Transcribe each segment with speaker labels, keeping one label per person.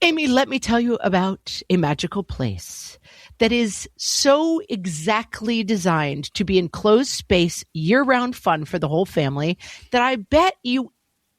Speaker 1: Amy, let me tell you about a magical place that is so exactly designed to be enclosed space, year-round fun for the whole family that I bet you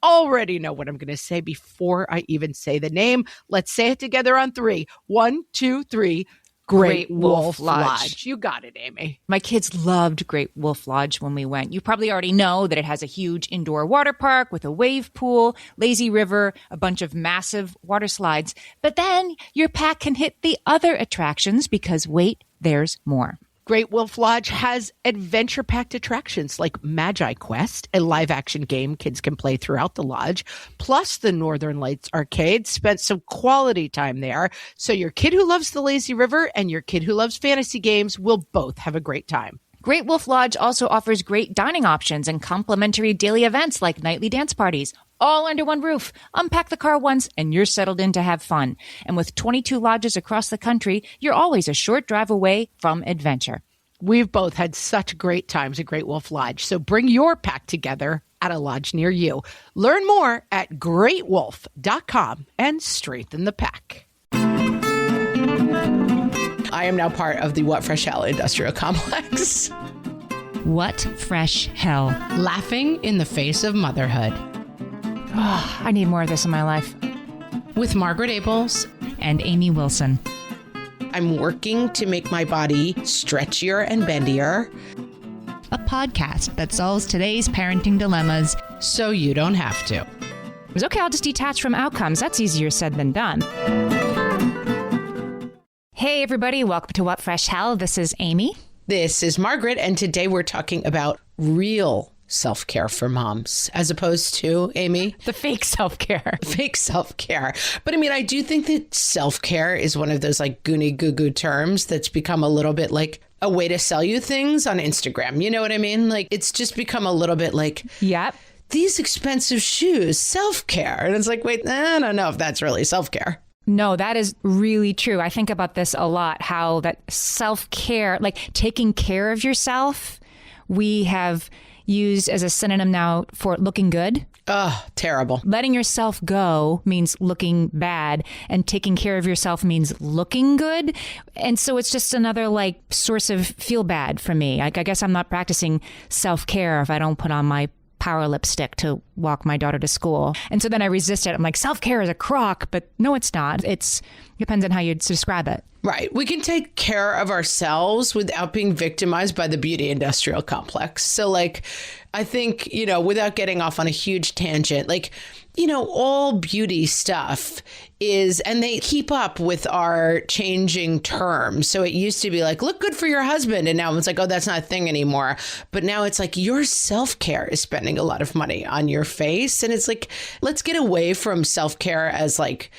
Speaker 1: already know what I'm going to say before I even say the name. Let's say it together on 3. 1, 2, 3. Great Wolf Lodge. You got it, Amy.
Speaker 2: My kids loved Great Wolf Lodge when we went. You probably already know that it has a huge indoor water park with a wave pool, lazy river, a bunch of massive water slides. But then your pack can hit the other attractions because wait, there's more.
Speaker 1: Great Wolf Lodge has adventure-packed attractions like Magi Quest, a live-action game kids can play throughout the lodge, plus the Northern Lights Arcade. Spent some quality time there, so your kid who loves the lazy river and your kid who loves fantasy games will both have a great time.
Speaker 2: Great Wolf Lodge also offers great dining options and complimentary daily events like nightly dance parties, all under one roof. Unpack the car once and you're settled in to have fun. And with 22 lodges across the country, you're always a short drive away from adventure.
Speaker 1: We've both had such great times at Great Wolf Lodge, so bring your pack together at a lodge near you. Learn more at greatwolf.com and strengthen the pack. I am now part of the What Fresh Hell Industrial Complex.
Speaker 2: What fresh hell?
Speaker 1: Laughing in the face of motherhood.
Speaker 2: Oh, I need more of this in my life.
Speaker 1: With Margaret Abels
Speaker 2: and Amy Wilson.
Speaker 1: I'm working to make my body stretchier and bendier.
Speaker 2: A podcast that solves today's parenting dilemmas
Speaker 1: so you don't have to.
Speaker 2: It was okay, I'll just detach from outcomes. That's easier said than done. Hey, everybody. Welcome to What Fresh Hell. This is Amy.
Speaker 1: This is Margaret, and today we're talking about real self-care for moms, as opposed to, Amy?
Speaker 2: The fake self-care.
Speaker 1: Fake self-care. But I mean, I do think that self-care is one of those like goony goo-goo terms that's become a little bit like a way to sell you things on Instagram. You know what I mean? Like, it's just become a little bit like,
Speaker 2: yep,
Speaker 1: these expensive shoes, self-care. And it's like, wait, I don't know if that's really self-care.
Speaker 2: No, that is really true. I think about this a lot, how that self-care, like taking care of yourself, we have used as a synonym now for looking good.
Speaker 1: Oh, terrible.
Speaker 2: Letting yourself go means looking bad, and taking care of yourself means looking good. And so it's just another like source of feel bad for me. I guess I'm not practicing self-care if I don't put on my power lipstick to walk my daughter to school. And so then I resist it. I'm like, self-care is a crock, but no, it's not. It depends on how you describe it.
Speaker 1: Right. We can take care of ourselves without being victimized by the beauty industrial complex. So like, I think, without getting off on a huge tangent, like, all beauty stuff is, and they keep up with our changing terms. So it used to be like, look good for your husband. And now it's like, oh, that's not a thing anymore. But now it's like your self-care is spending a lot of money on your face. And it's like, let's get away from self-care as like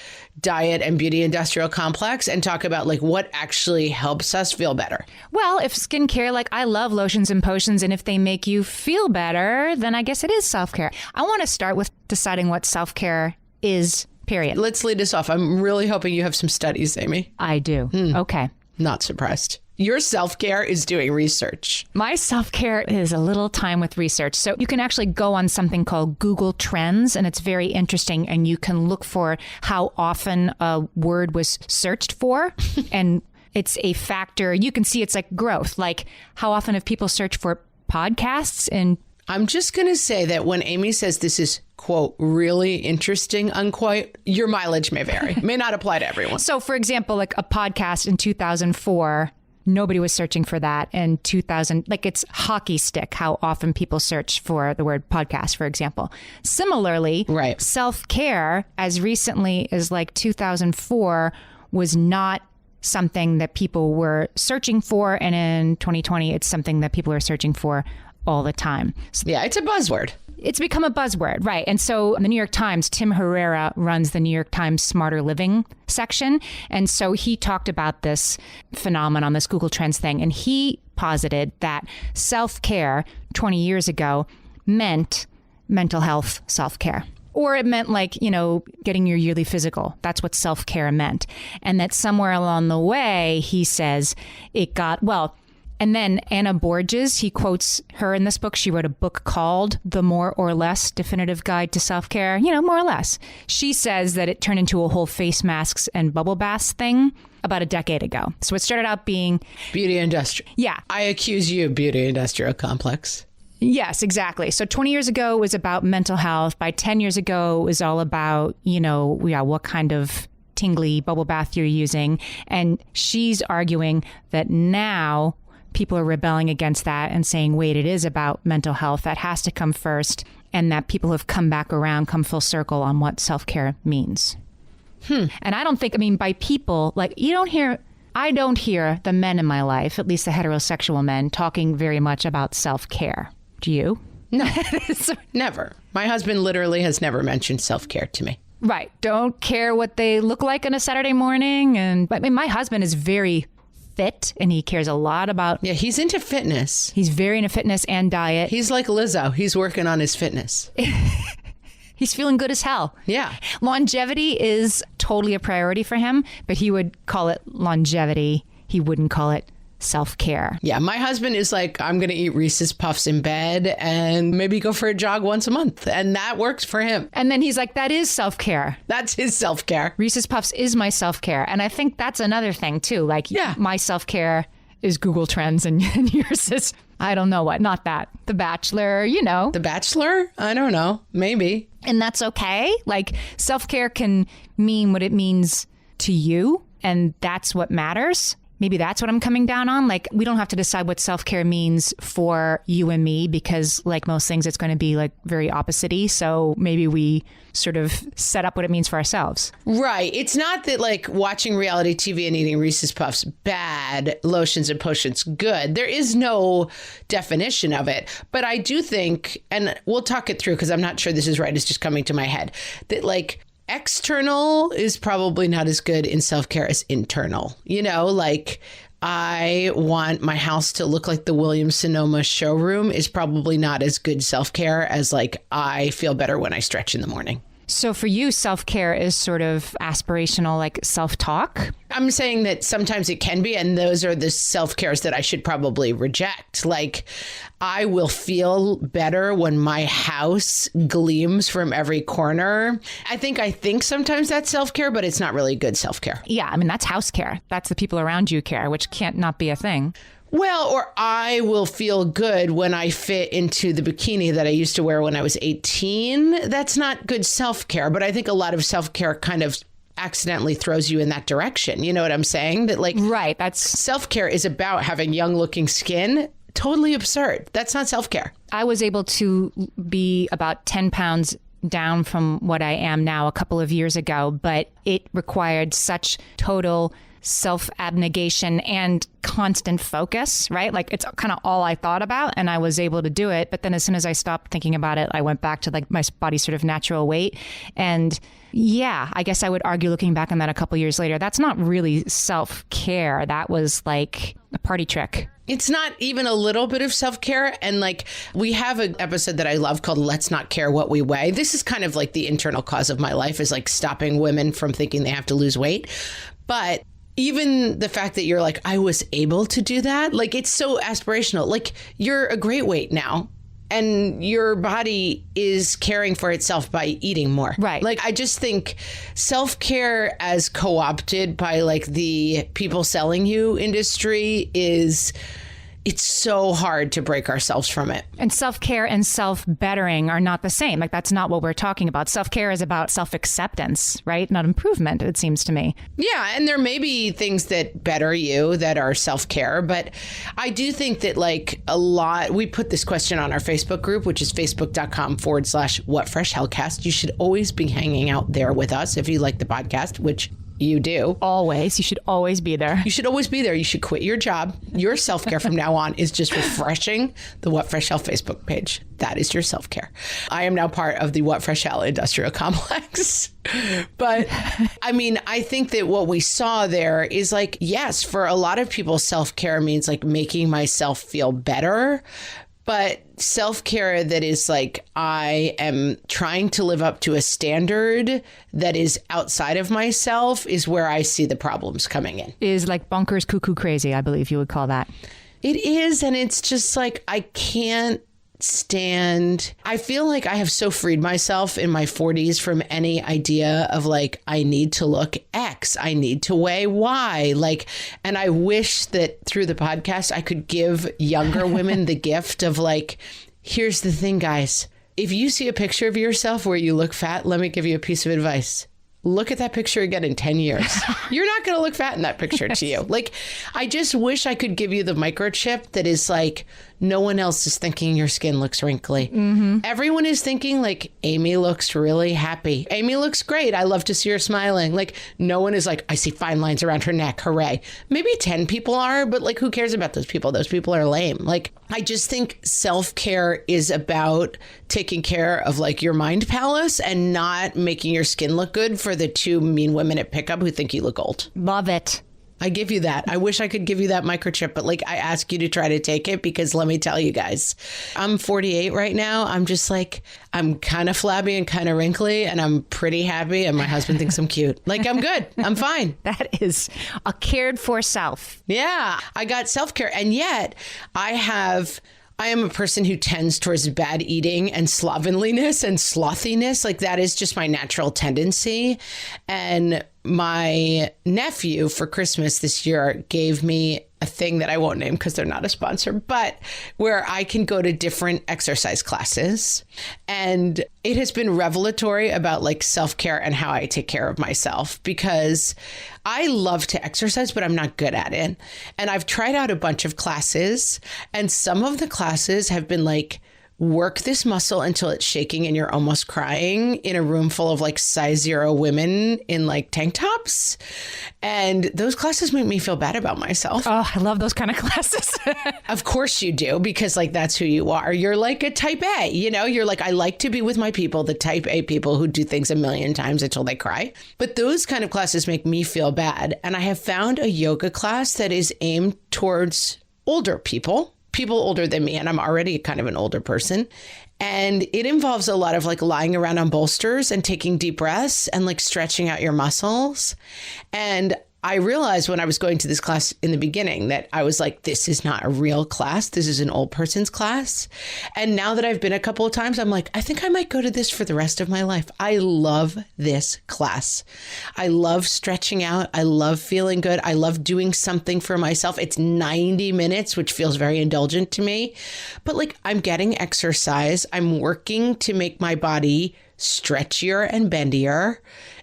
Speaker 1: diet and beauty industrial complex and talk about like what actually helps us feel better.
Speaker 2: Well, if skincare, like I love lotions and potions, and if they make you feel better, then I guess it is self-care. I want to start with deciding what self-care is, period.
Speaker 1: Let's lead us off. I'm really hoping you have some studies, Amy.
Speaker 2: I do. Okay.
Speaker 1: Not surprised. Your self-care is doing research.
Speaker 2: My self-care is a little time with research. So you can actually go on something called Google Trends, and it's very interesting. And you can look for how often a word was searched for. And it's a factor. You can see it's like growth. Like how often have people searched for podcasts? And
Speaker 1: I'm just going to say that when Amy says this is, quote, really interesting, unquote, your mileage may vary. May not apply to everyone.
Speaker 2: So, for example, like a podcast in 2004, nobody was searching for that. In 2000, like it's hockey stick, how often people search for the word podcast, for example. Similarly,
Speaker 1: right.
Speaker 2: Self-care as recently as like 2004 was not something that people were searching for. And in 2020, it's something that people are searching for all the time.
Speaker 1: So, yeah, it's a buzzword.
Speaker 2: It's become a buzzword, right? And so the New York Times, Tim Herrera runs the New York Times Smarter Living section. And so he talked about this phenomenon, this Google Trends thing. And he posited that self-care 20 years ago meant mental health self-care. Or it meant like, getting your yearly physical. That's what self-care meant. And that somewhere along the way, he says, it got, And then Anna Borges, he quotes her in this book. She wrote a book called The More or Less Definitive Guide to Self-Care, more or less. She says that it turned into a whole face masks and bubble baths thing about a decade ago. So it started out being
Speaker 1: beauty industrial.
Speaker 2: Yeah.
Speaker 1: I accuse you, beauty industrial complex.
Speaker 2: Yes, exactly. So 20 years ago it was about mental health. By 10 years ago, it was all about, what kind of tingly bubble bath you're using. And she's arguing that now people are rebelling against that and saying, wait, it is about mental health. That has to come first. And that people have come back around, come full circle on what self-care means. And I don't think, by people, I don't hear the men in my life, at least the heterosexual men, talking very much about self-care. Do you?
Speaker 1: No, never. My husband literally has never mentioned self-care to me.
Speaker 2: Right. Don't care what they look like on a Saturday morning. But my husband is very fit and he cares a lot about.
Speaker 1: Yeah, he's into fitness.
Speaker 2: He's very into fitness and diet.
Speaker 1: He's like Lizzo. He's working on his fitness.
Speaker 2: He's feeling good as hell.
Speaker 1: Yeah.
Speaker 2: Longevity is totally a priority for him, but he would call it longevity. He wouldn't call it self-care.
Speaker 1: Yeah, my husband is like, I'm going to eat Reese's Puffs in bed and maybe go for a jog once a month. And that works for him.
Speaker 2: And then he's like, that is self-care.
Speaker 1: That's his self-care.
Speaker 2: Reese's Puffs is my self-care. And I think that's another thing too. My self-care is Google Trends and yours is, I don't know what, not that. The Bachelor, The
Speaker 1: Bachelor? I don't know. Maybe.
Speaker 2: And that's okay. Self-care can mean what it means to you. And that's what matters. Maybe that's what I'm coming down on. We don't have to decide what self-care means for you and me because like most things, it's going to be very opposite-y. So maybe we sort of set up what it means for ourselves.
Speaker 1: Right. It's not that watching reality TV and eating Reese's Puffs bad, lotions and potions good. There is no definition of it. But I do think, and we'll talk it through because I'm not sure this is right. It's just coming to my head that external is probably not as good in self-care as internal. I want my house to look like the Williams-Sonoma showroom is probably not as good self-care as I feel better when I stretch in the morning.
Speaker 2: So for you, self-care is sort of aspirational, self-talk?
Speaker 1: I'm saying that sometimes it can be, and those are the self-cares that I should probably reject. I will feel better when my house gleams from every corner. I think sometimes that's self-care, but it's not really good self-care.
Speaker 2: Yeah, that's house care. That's the people around you care, which can't not be a thing.
Speaker 1: Well, or I will feel good when I fit into the bikini that I used to wear when I was 18. That's not good self-care, but I think a lot of self-care kind of accidentally throws you in that direction. You know what I'm saying? That
Speaker 2: right, that's
Speaker 1: self-care is about having young looking skin. Totally absurd. That's not self-care.
Speaker 2: I was able to be about 10 pounds down from what I am now a couple of years ago, but it required such total self-abnegation and constant focus, right? It's kind of all I thought about and I was able to do it. But then as soon as I stopped thinking about it, I went back to my body's sort of natural weight. And yeah, I guess I would argue looking back on that a couple years later, that's not really self-care. That was a party trick.
Speaker 1: It's not even a little bit of self-care. And we have an episode that I love called Let's Not Care What We Weigh. This is kind of the internal cause of my life is stopping women from thinking they have to lose weight. But even the fact that you're I was able to do that, it's so aspirational. You're a great weight now and your body is caring for itself by eating more.
Speaker 2: Right.
Speaker 1: I just think self-care as co-opted by the people selling you industry it's so hard to break ourselves from it.
Speaker 2: And self-care and self-bettering are not the same. That's not what we're talking about. Self-care is about self-acceptance, right? Not improvement, it seems to me.
Speaker 1: Yeah, and there may be things that better you that are self-care, but I do think that we put this question on our Facebook group, which is facebook.com/whatfreshhellcast. You should always be hanging out there with us if you like the podcast, which you do.
Speaker 2: Always. You should always be there.
Speaker 1: You should always be there. You should quit your job. Your self-care from now on is just refreshing the What Fresh Hell Facebook page. That is your self-care. I am now part of the What Fresh Hell industrial complex. But I think that what we saw there is yes, for a lot of people, self-care means making myself feel better. But self-care that is I am trying to live up to a standard that is outside of myself is where I see the problems coming in.
Speaker 2: Is bonkers, cuckoo, crazy, I believe you would call that.
Speaker 1: It is. And it's just like, I can't stand. I feel like I have so freed myself in my 40s from any idea of like, I need to look X, I need to weigh Y. Like, and I wish that through the podcast, I could give younger women the gift of like, here's the thing, guys. If you see a picture of yourself where you look fat, let me give you a piece of advice. Look at that picture again in 10 years. You're not going to look fat in that picture to you. Like, I just wish I could give you the microchip that is like, no one else is thinking your skin looks wrinkly. Mm-hmm. Everyone is thinking like, Amy looks really happy. Amy looks great. I love to see her smiling. Like, no one is like, I see fine lines around her neck. Hooray. Maybe 10 people are, but like, who cares about those people? Those people are lame. Like, I just think self-care is about taking care of like your mind palace and not making your skin look good for the two mean women at pickup who think you look old.
Speaker 2: Love it.
Speaker 1: I give you that. I wish I could give you that microchip, but like, I ask you to try to take it because let me tell you guys, I'm 48 right now. I'm just like, I'm kind of flabby and kind of wrinkly and I'm pretty happy. And my husband thinks I'm cute. Like, I'm good. I'm fine.
Speaker 2: That is a cared for self.
Speaker 1: Yeah. I got self-care. And yet I am a person who tends towards bad eating and slovenliness and slothiness. Like, that is just my natural tendency. And my nephew for Christmas this year gave me a thing that I won't name because they're not a sponsor, but where I can go to different exercise classes. And it has been revelatory about like self-care and how I take care of myself, because I love to exercise, but I'm not good at it. And I've tried out a bunch of classes, and some of the classes have been like, work this muscle until it's shaking and you're almost crying in a room full of like size 0 women in like tank tops. And those classes make me feel bad about myself.
Speaker 2: Oh, I love those kind of classes.
Speaker 1: Of course you do, because like, that's who you are. You're like a type A, you know, you're like, I like to be with my people, the type A people who do things a million times until they cry. But those kind of classes make me feel bad. And I have found a yoga class that is aimed towards older people older than me, and I'm already kind of an older person. And it involves a lot of like lying around on bolsters and taking deep breaths and like stretching out your muscles. And I realized when I was going to this class in the beginning that I was like, this is not a real class. This is an old person's class. And now that I've been a couple of times, I'm like, I think I might go to this for the rest of my life. I love this class. I love stretching out. I love feeling good. I love doing something for myself. It's 90 minutes, which feels very indulgent to me. But like, I'm getting exercise. I'm working to make my body stretchier and bendier.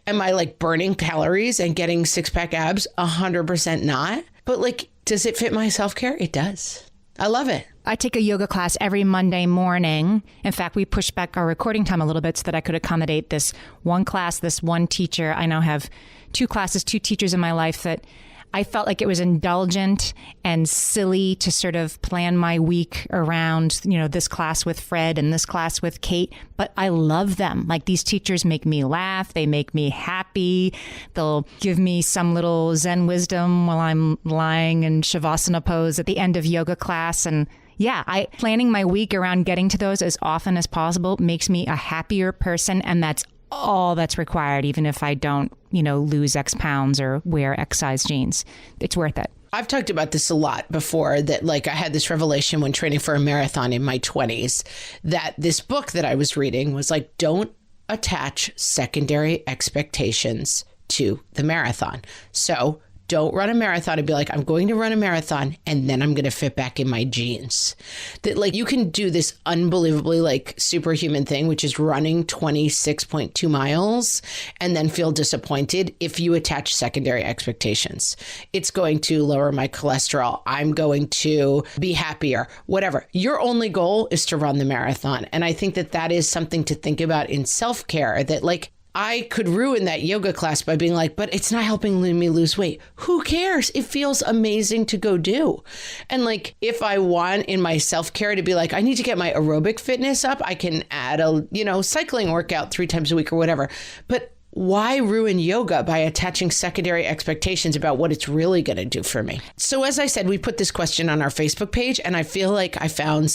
Speaker 1: Am I like burning calories and getting 6-pack abs? 100% not. But like, does it fit my self-care? It does. I love it.
Speaker 2: I take a yoga class every Monday morning. In fact, we pushed back our recording time a little bit so that I could accommodate this one class, this one teacher. I now have 2 classes, 2 teachers in my life that I felt like it was indulgent and silly to sort of plan my week around, you know, this class with Fred and this class with Kate. But I love them. Like, these teachers make me laugh. They make me happy. They'll give me some little Zen wisdom while I'm lying in Shavasana pose at the end of yoga class. And yeah, planning my week around getting to those as often as possible makes me a happier person. And that's all that's required, even if I don't, you know, lose X pounds or wear X size jeans. It's worth it.
Speaker 1: I've talked about this a lot before, that like I had this revelation when training for a marathon in my 20s, that this book that I was reading was like, don't attach secondary expectations to the marathon. So don't run a marathon and be like, I'm going to run a marathon and then I'm going to fit back in my jeans. That like, you can do this unbelievably like superhuman thing, which is running 26.2 miles and then feel disappointed if you attach secondary expectations. It's going to lower my cholesterol. I'm going to be happier, whatever. Your only goal is to run the marathon. And I think that that is something to think about in self-care, that like, I could ruin that yoga class by being like, but it's not helping me lose weight. Who cares? It feels amazing to go do. And like, if I want in my self-care to be like, I need to get my aerobic fitness up, I can add a, you know, cycling workout 3 times a week or whatever. But why ruin yoga by attaching secondary expectations about what it's really going to do for me? So as I said, we put this question on our Facebook page, and I feel like I found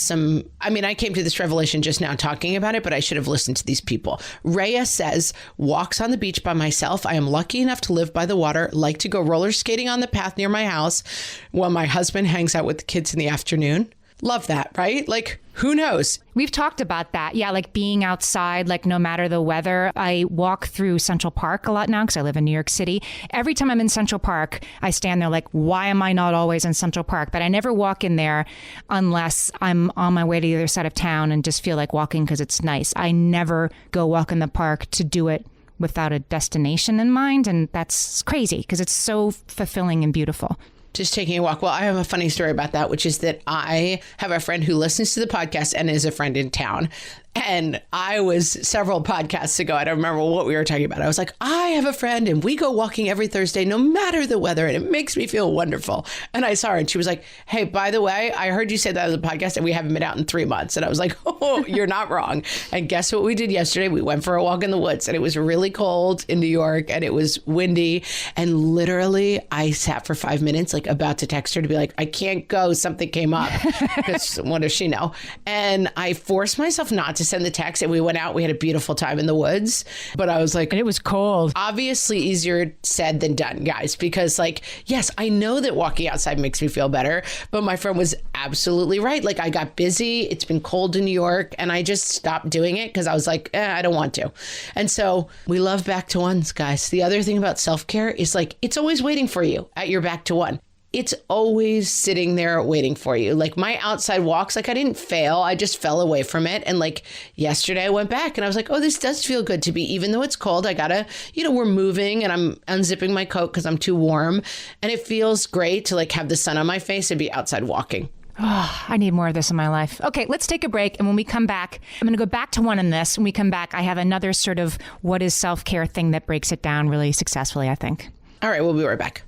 Speaker 1: I came to this revelation just now talking about it, but I should have listened to these people. Rhea says, walks on the beach by myself. I am lucky enough to live by the water, like to go roller skating on the path near my house while my husband hangs out with the kids in the afternoon. Love that, right? Like, who knows?
Speaker 2: We've talked about that. Yeah, like being outside, like no matter the weather. I walk through Central Park a lot now because I live in New York City. Every time I'm in Central Park, I stand there like, why am I not always in Central Park? But I never walk in there unless I'm on my way to the other side of town and just feel like walking because it's nice. I never go walk in the park to do it without a destination in mind. And that's crazy because it's so fulfilling and beautiful.
Speaker 1: Just taking a walk. Well, I have a funny story about that, which is that I have a friend who listens to the podcast and is a friend in town. And I was several podcasts ago, I don't remember what we were talking about. I was like, I have a friend and we go walking every Thursday, no matter the weather. And it makes me feel wonderful. And I saw her and she was like, hey, by the way, I heard you say that on the podcast and we haven't been out in 3 months. And I was like, oh, you're not wrong. And guess what we did yesterday? We went for a walk in the woods and it was really cold in New York and it was windy. And literally I sat for 5 minutes, like about to text her to be like, I can't go. Something came up. Because what does she know? And I forced myself not to send the text and we went out. We had a beautiful time in the woods, but I was like,
Speaker 2: and it was cold.
Speaker 1: Obviously easier said than done, guys, because like, yes, I know that walking outside makes me feel better, but my friend was absolutely right. Like I got busy. It's been cold in New York and I just stopped doing it because I was like, I don't want to. And so we love back to ones, guys. The other thing about self-care is like, it's always waiting for you at your back to one. It's always sitting there waiting for you. Like my outside walks, like I didn't fail. I just fell away from it. And like yesterday I went back and I was like, oh, this does feel good to be, even though it's cold, I gotta, we're moving and I'm unzipping my coat because I'm too warm. And it feels great to like have the sun on my face and be outside walking.
Speaker 2: Oh, I need more of this in my life. Okay, let's take a break. And when we come back, I'm going to go back to one in this. When we come back, I have another sort of what is self-care thing that breaks it down really successfully, I think.
Speaker 1: All right, we'll be right back.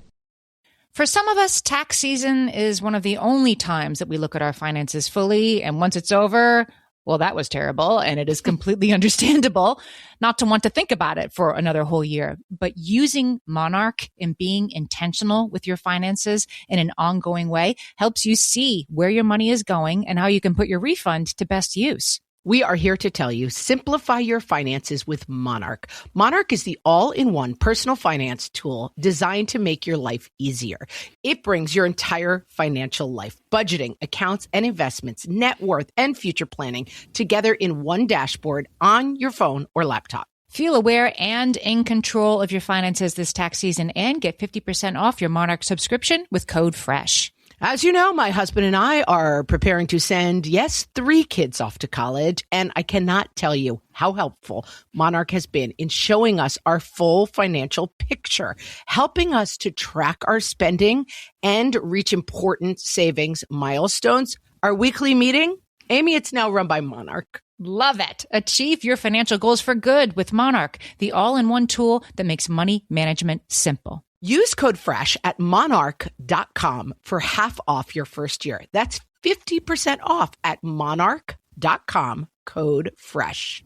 Speaker 2: For some of us, tax season is one of the only times that we look at our finances fully. And once it's over, well, that was terrible. And it is completely understandable not to want to think about it for another whole year. But using Monarch and being intentional with your finances in an ongoing way helps you see where your money is going and how you can put your refund to best use.
Speaker 3: We are here to tell you, simplify your finances with Monarch. Monarch is the all-in-one personal finance tool designed to make your life easier. It brings your entire financial life, budgeting, accounts, and investments, net worth, and future planning together in one dashboard on your phone or laptop.
Speaker 2: Feel aware and in control of your finances this tax season and get 50% off your Monarch subscription with code FRESH.
Speaker 3: As you know, my husband and I are preparing to send, 3 kids off to college, and I cannot tell you how helpful Monarch has been in showing us our full financial picture, helping us to track our spending and reach important savings milestones. Our weekly meeting, Amy, it's now run by Monarch.
Speaker 2: Love it. Achieve your financial goals for good with Monarch, the all-in-one tool that makes money management simple.
Speaker 3: Use code FRESH at monarch.com for half off your first year. That's 50% off at monarch.com, code FRESH.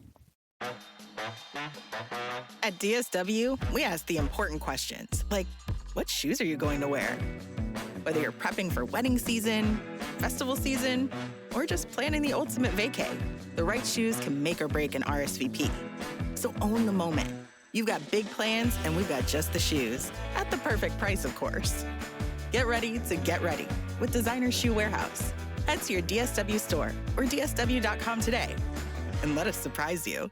Speaker 4: At DSW, we ask the important questions, like, what shoes are you going to wear? Whether you're prepping for wedding season, festival season, or just planning the ultimate vacay, the right shoes can make or break an RSVP. So own the moment. You've got big plans, and we've got just the shoes. At the perfect price, of course. Get ready to get ready with Designer Shoe Warehouse. Head to your DSW store or DSW.com today and let us surprise you.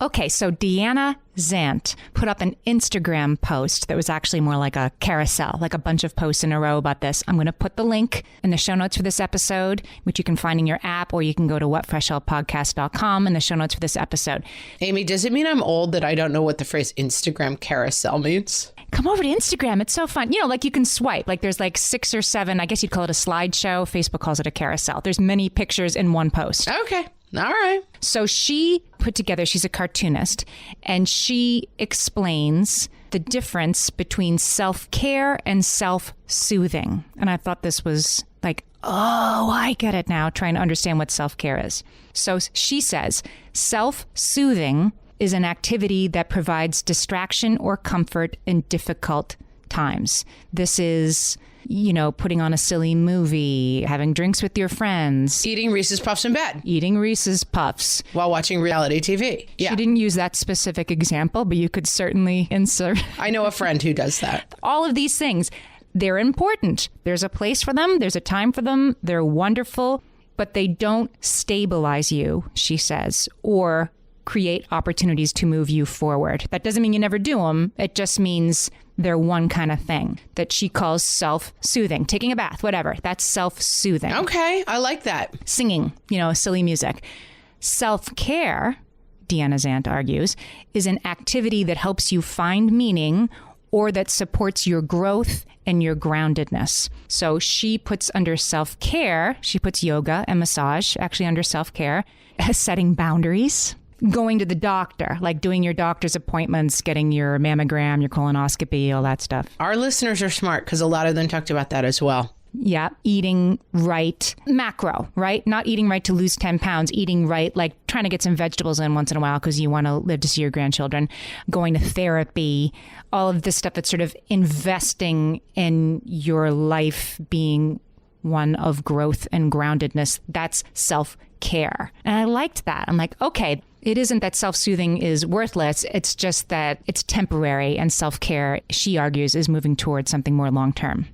Speaker 2: Okay, so Deanna Zant put up an Instagram post that was actually more like a carousel, like a bunch of posts in a row about this. I'm going to put the link in the show notes for this episode, which you can find in your app, or you can go to whatfreshhellpodcast.com in the show notes for this episode.
Speaker 1: Amy, does it mean I'm old that I don't know what the phrase Instagram carousel means?
Speaker 2: Come over to Instagram. It's so fun. Like you can swipe. Like there's like 6 or 7, I guess you'd call it a slideshow. Facebook calls it a carousel. There's many pictures in one post.
Speaker 1: Okay. All right.
Speaker 2: So she put together, she's a cartoonist, and she explains the difference between self-care and self-soothing. And I thought this was like, oh, I get it now, trying to understand what self-care is. So she says, self-soothing is an activity that provides distraction or comfort in difficult times. This is, putting on a silly movie, having drinks with your friends.
Speaker 1: Eating Reese's Puffs in bed.
Speaker 2: Eating Reese's Puffs.
Speaker 1: While watching reality TV. Yeah.
Speaker 2: She didn't use that specific example, but you could certainly insert.
Speaker 1: I know a friend who does that.
Speaker 2: All of these things, they're important. There's a place for them. There's a time for them. They're wonderful, but they don't stabilize you, she says, or create opportunities to move you forward. That doesn't mean you never do them. It just means they're one kind of thing that she calls self-soothing. Taking a bath, whatever. That's self-soothing.
Speaker 1: Okay, I like that.
Speaker 2: Singing, silly music. Self-care, Deanna Zant argues, is an activity that helps you find meaning or that supports your growth and your groundedness. So she puts under self-care, she puts yoga and massage actually under self-care, setting boundaries, going to the doctor, like doing your doctor's appointments, getting your mammogram, your colonoscopy, all that stuff.
Speaker 1: Our listeners are smart because a lot of them talked about that as well.
Speaker 2: Yeah. Eating right, macro, right? Not eating right to lose 10 pounds, eating right, like trying to get some vegetables in once in a while because you want to live to see your grandchildren, going to therapy, all of this stuff that's sort of investing in your life being one of growth and groundedness. That's self-care. And I liked that. I'm like, okay, it isn't that self-soothing is worthless. It's just that it's temporary, and self-care, she argues, is moving towards something more long-term.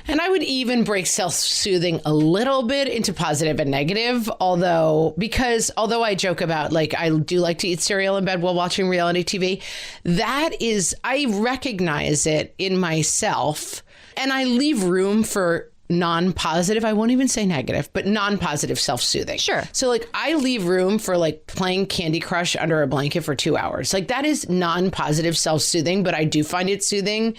Speaker 1: And I would even break self-soothing a little bit into positive and negative, although I joke about, like, I do like to eat cereal in bed while watching reality TV, I recognize it in myself, and I leave room for non-positive, I won't even say negative, but non-positive self-soothing.
Speaker 2: Sure.
Speaker 1: So like I leave room for like playing Candy Crush under a blanket for 2 hours. Like that is non-positive self-soothing, but I do find it soothing.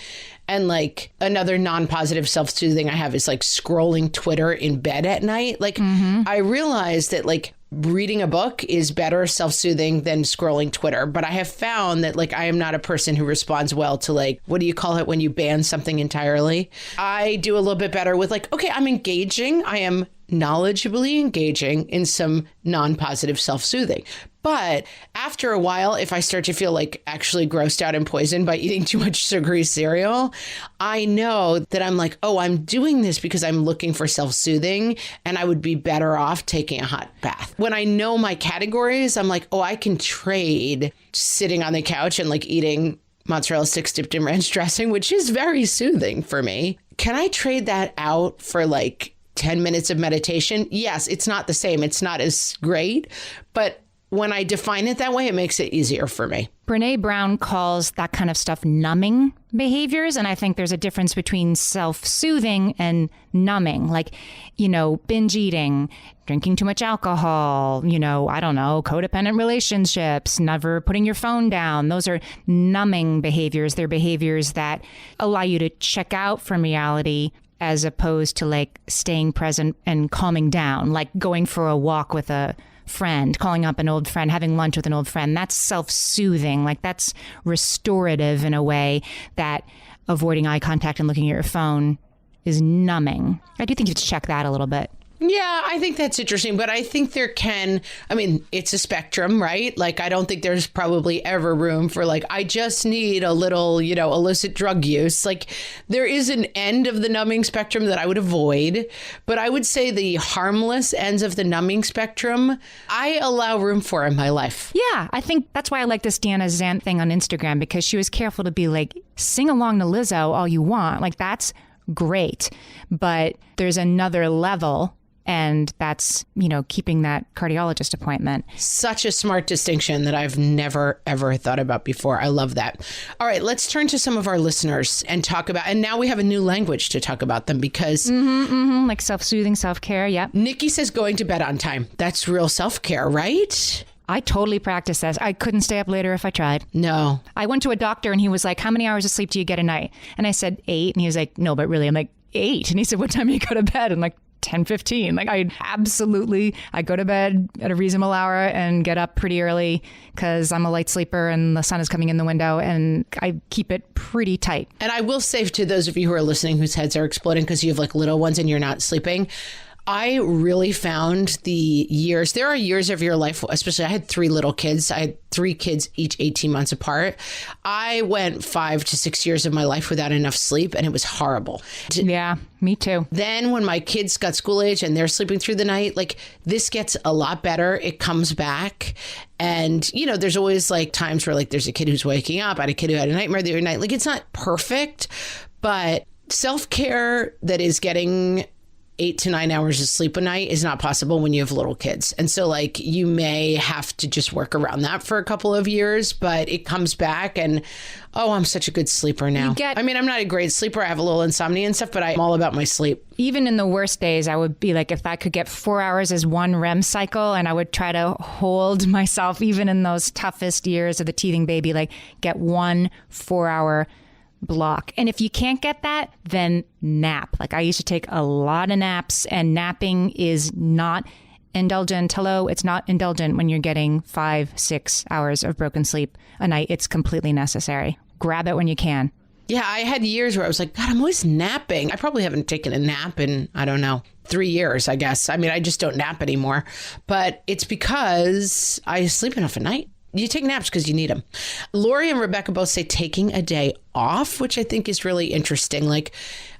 Speaker 1: And like another non-positive self-soothing I have is like scrolling Twitter in bed at night. Like I realized that like reading a book is better self-soothing than scrolling Twitter. But I have found that like I am not a person who responds well to like, what do you call it when you ban something entirely? I do a little bit better with like, okay, I'm engaging. I am knowledgeably engaging in some non-positive self-soothing. But after a while, if I start to feel like actually grossed out and poisoned by eating too much sugary cereal, I know that I'm like, oh, I'm doing this because I'm looking for self-soothing and I would be better off taking a hot bath. When I know my categories, I'm like, oh, I can trade sitting on the couch and like eating mozzarella sticks dipped in ranch dressing, which is very soothing for me. Can I trade that out for like 10 minutes of meditation? Yes, it's not the same. It's not as great, but when I define it that way, it makes it easier for me.
Speaker 2: Brene Brown calls that kind of stuff numbing behaviors. And I think there's a difference between self-soothing and numbing, like, binge eating, drinking too much alcohol, I don't know, codependent relationships, never putting your phone down. Those are numbing behaviors. They're behaviors that allow you to check out from reality as opposed to like staying present and calming down, like going for a walk with a friend, calling up an old friend, having lunch with an old friend. That's self-soothing. Like that's restorative in a way that avoiding eye contact and looking at your phone is numbing. I do think you have to check that a little bit.
Speaker 1: Yeah, I think that's interesting. But I think it's a spectrum, right? Like, I don't think there's probably ever room for like, I just need a little, illicit drug use. Like there is an end of the numbing spectrum that I would avoid. But I would say the harmless ends of the numbing spectrum, I allow room for in my life.
Speaker 2: Yeah, I think that's why I like this Deanna Zant thing on Instagram, because she was careful to be like, sing along to Lizzo all you want. Like that's great. But there's another level. And that's, keeping that cardiologist appointment.
Speaker 1: Such a smart distinction that I've never, ever thought about before. I love that. All right, let's turn to some of our listeners and talk about, and now we have a new language to talk about them because.
Speaker 2: Like self-soothing, self-care, yeah.
Speaker 1: Nikki says going to bed on time. That's real self-care, right?
Speaker 2: I totally practice this. I couldn't stay up later if I tried.
Speaker 1: No.
Speaker 2: I went to a doctor and he was like, how many hours of sleep do you get a night? And I said 8. And he was like, no, but really? I'm like, 8. And he said, what time do you go to bed? I'm like, 10:15. Like I go to bed at a reasonable hour and get up pretty early because I'm a light sleeper and the sun is coming in the window, and I keep it pretty tight.
Speaker 1: And I will say to those of you who are listening whose heads are exploding because you have like little ones and you're not sleeping, I really found there are years of your life, especially I had 3 little kids. I had 3 kids, each 18 months apart. I went 5 to 6 years of my life without enough sleep, and it was horrible.
Speaker 2: Yeah, me too.
Speaker 1: Then when my kids got school age and they're sleeping through the night, like this gets a lot better. It comes back. And, you know, there's always like times where like there's a kid who's waking up. I had a kid who had a nightmare the other night. Like it's not perfect, but self-care that is getting 8 to 9 hours of sleep a night is not possible when you have little kids. And so like you may have to just work around that for a couple of years, but it comes back and, oh, I'm such a good sleeper now. I mean, I'm not a great sleeper. I have a little insomnia and stuff, but I'm all about my sleep.
Speaker 2: Even in the worst days, I would be like, if I could get 4 hours as one REM cycle, and I would try to hold myself, even in those toughest years of the teething baby, like get 1 4-hour block. And if you can't get that, then nap. Like I used to take a lot of naps, and napping is not indulgent. Hello, it's not indulgent when you're getting 5, 6 hours of broken sleep a night. It's completely necessary. Grab it when you can.
Speaker 1: Yeah, I had years where I was like, God, I'm always napping. I probably haven't taken a nap in, I don't know, 3 years, I guess. I mean, I just don't nap anymore. But it's because I sleep enough at night. You take naps because you need them. Lori and Rebecca both say taking a day off, which I think is really interesting. Like,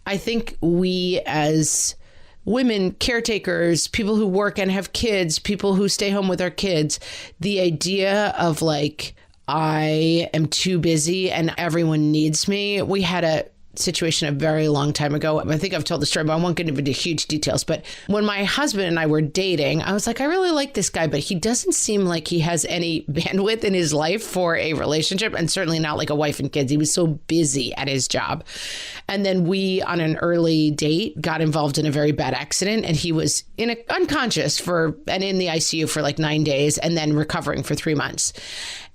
Speaker 1: I think we as women, caretakers, people who work and have kids, people who stay home with our kids, the idea of like, I am too busy and everyone needs me. We had a situation a very long time ago. I think I've told the story, but I won't get into huge details. But when my husband and I were dating, I was like, I really like this guy, but he doesn't seem like he has any bandwidth in his life for a relationship, and certainly not like a wife and kids. He was so busy at his job. And then we, on an early date, got involved in a very bad accident, and he was unconscious and in the ICU for like 9 days, and then recovering for 3 months.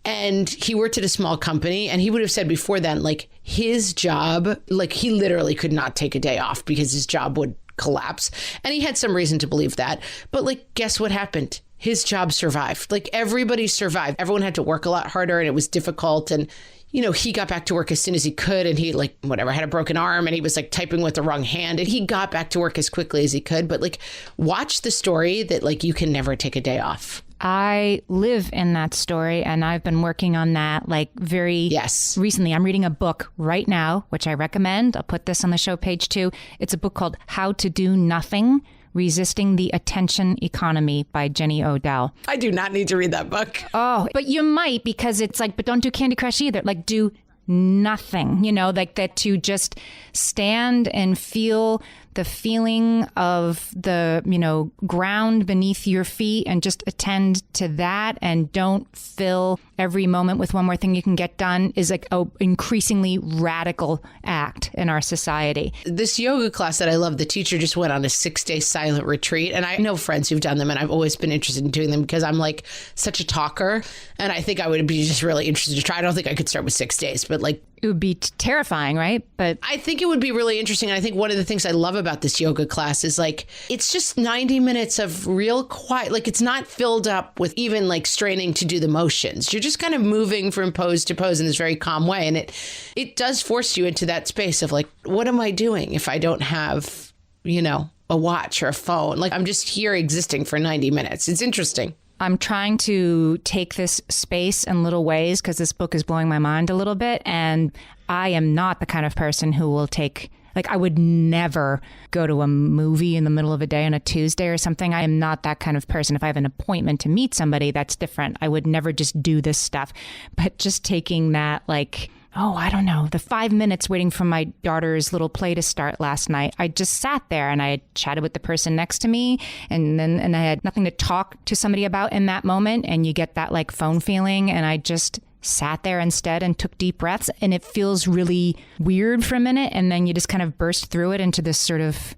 Speaker 1: And he worked at a small company, and he would have said before then, like his job, like he literally could not take a day off because his job would collapse. And he had some reason to believe that. But like, guess what happened? His job survived. Like everybody survived. Everyone had to work a lot harder, and it was difficult. And, you know, he got back to work as soon as he could, and he like, whatever, had a broken arm, and he was like typing with the wrong hand, and he got back to work as quickly as he could. But like, watch the story that like you can never take a day off.
Speaker 2: I live in that story, and I've been working on that like very recently. I'm reading a book right now, which I recommend. I'll put this on the show page too. It's a book called How to Do Nothing: Resisting the Attention Economy by Jenny Odell.
Speaker 1: I do not need to read that book.
Speaker 2: Oh, but you might, because it's like, but don't do Candy Crush either. Like do nothing, you know, like that, to just stand and feel the feeling of the, you know, ground beneath your feet, and just attend to that, and don't fill every moment with one more thing you can get done, is like a increasingly radical act in our society.
Speaker 1: This yoga class that I love, the teacher just went on a 6-day silent retreat, and I know friends who've done them, and I've always been interested in doing them because I'm like such a talker, and I think I would be just really interested to try. I don't think I could start with 6 days, but like,
Speaker 2: it would be terrifying, right? But
Speaker 1: I think it would be really interesting. And I think one of the things I love about this yoga class is like, it's just 90 minutes of real quiet. Like it's not filled up with even like straining to do the motions. You're just kind of moving from pose to pose in this very calm way. And it does force you into that space of like, what am I doing if I don't have, you know, a watch or a phone? Like I'm just here existing for 90 minutes. It's interesting.
Speaker 2: I'm trying to take this space in little ways because this book is blowing my mind a little bit. And I am not the kind of person who will take, like, I would never go to a movie in the middle of a day on a Tuesday or something. I am not that kind of person. If I have an appointment to meet somebody, that's different. I would never just do this stuff. But just taking that, like, oh, I don't know, the 5 minutes waiting for my daughter's little play to start last night, I just sat there and I had chatted with the person next to me, and I had nothing to talk to somebody about in that moment. And you get that like phone feeling, and I just sat there instead and took deep breaths, and it feels really weird for a minute, and then you just kind of burst through it into this sort of,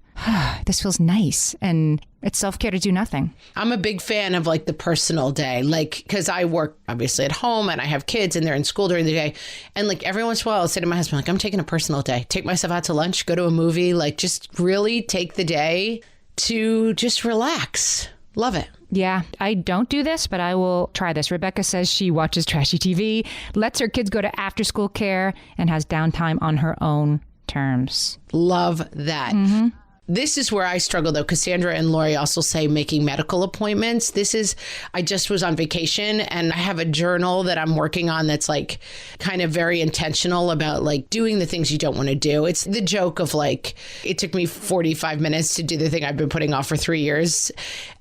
Speaker 2: this feels nice. And it's self-care to do nothing.
Speaker 1: I'm a big fan of like the personal day, like, because I work obviously at home and I have kids and they're in school during the day. And like every once in a while I'll say to my husband, like, I'm taking a personal day, take myself out to lunch, go to a movie, like just really take the day to just relax. Love it.
Speaker 2: Yeah, I don't do this, but I will try this. Rebecca says she watches trashy TV, lets her kids go to after-school care, and has downtime on her own terms.
Speaker 1: Love that.
Speaker 2: Mm-hmm.
Speaker 1: This is where I struggle, though. Cassandra and Lori also say making medical appointments. I just was on vacation and I have a journal that I'm working on that's like kind of very intentional about like doing the things you don't want to do. It's the joke of like, it took me 45 minutes to do the thing I've been putting off for 3 years.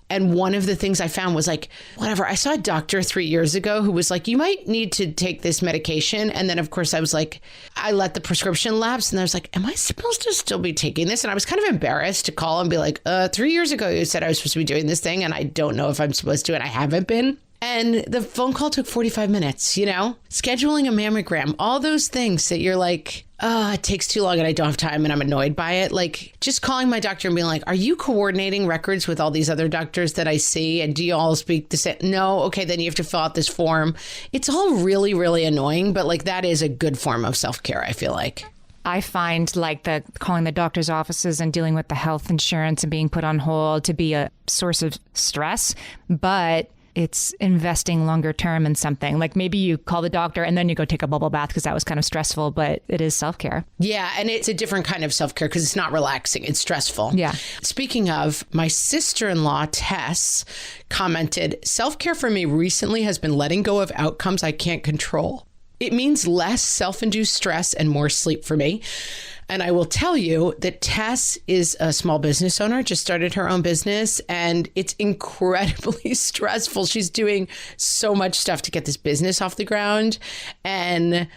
Speaker 1: And one of the things I found was like, whatever, I saw a doctor 3 years ago who was like, you might need to take this medication. And then, of course, I was like, I let the prescription lapse. And I was like, am I supposed to still be taking this? And I was kind of embarrassed to call and be like, 3 years ago, you said I was supposed to be doing this thing. And I don't know if I'm supposed to, and I haven't been. And the phone call took 45 minutes, you know, scheduling a mammogram, all those things that you're like, oh, it takes too long and I don't have time and I'm annoyed by it. Like just calling my doctor and being like, are you coordinating records with all these other doctors that I see? And do you all speak the same? No. Okay. Then you have to fill out this form. It's all really, really annoying. But like that is a good form of self-care, I feel like.
Speaker 2: I find like calling the doctor's offices and dealing with the health insurance and being put on hold to be a source of stress. But it's investing longer term in something. Like maybe you call the doctor and then you go take a bubble bath because that was kind of stressful, but it is self-care.
Speaker 1: Yeah. And it's a different kind of self-care because it's not relaxing. It's stressful.
Speaker 2: Yeah.
Speaker 1: Speaking of, my sister-in-law, Tess, commented, self-care for me recently has been letting go of outcomes I can't control. It means less self-induced stress and more sleep for me. And I will tell you that Tess is a small business owner, just started her own business, and it's incredibly stressful. She's doing so much stuff to get this business off the ground. And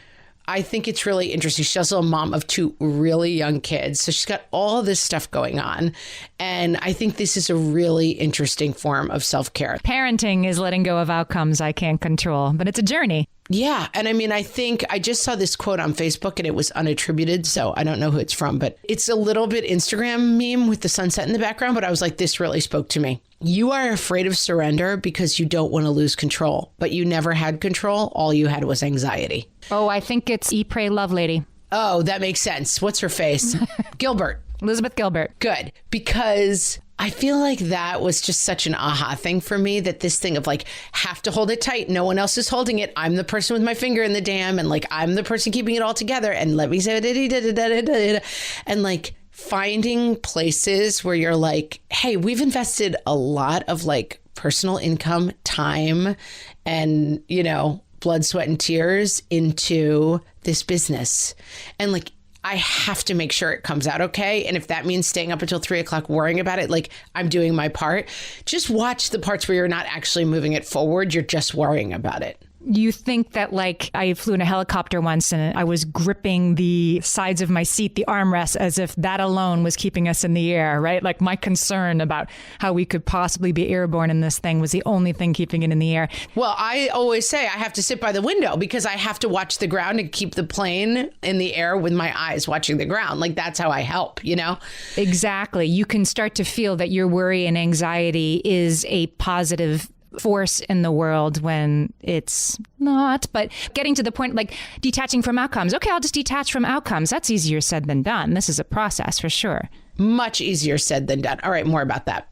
Speaker 1: I think it's really interesting. She's also a mom of 2 really young kids. So she's got all this stuff going on. And I think this is a really interesting form of self-care.
Speaker 2: Parenting is letting go of outcomes I can't control, but it's a journey.
Speaker 1: Yeah. And I mean, I think I just saw this quote on Facebook and it was unattributed. So I don't know who it's from, but it's a little bit Instagram meme with the sunset in the background. But I was like, this really spoke to me. You are afraid of surrender because you don't want to lose control, but you never had control. All you had was anxiety.
Speaker 2: Oh, I think it's Eat, Pray, Love Lady.
Speaker 1: Oh, that makes sense. What's her face? Gilbert.
Speaker 2: Elizabeth Gilbert.
Speaker 1: Good. Because I feel like that was just such an aha thing for me, that this thing of like, have to hold it tight. No one else is holding it. I'm the person with my finger in the dam, and like, I'm the person keeping it all together. And let me say, and like finding places where you're like, hey, we've invested a lot of like personal income, time, and, you know, blood, sweat, and tears into this business. And like, I have to make sure it comes out okay. And if that means staying up until 3 o'clock worrying about it, like I'm doing my part. Just watch the parts where you're not actually moving it forward. You're just worrying about it.
Speaker 2: You think that, like, I flew in a helicopter once and I was gripping the sides of my seat, the armrest, as if that alone was keeping us in the air, right? Like my concern about how we could possibly be airborne in this thing was the only thing keeping it in the air.
Speaker 1: Well, I always say I have to sit by the window because I have to watch the ground and keep the plane in the air with my eyes watching the ground. Like that's how I help, you know?
Speaker 2: Exactly. You can start to feel that your worry and anxiety is a positive force in the world when it's not. But getting to the point, like detaching from outcomes. Okay, I'll just detach from outcomes. That's easier said than done. This is a process for sure.
Speaker 1: Much easier said than done. All right, more about that.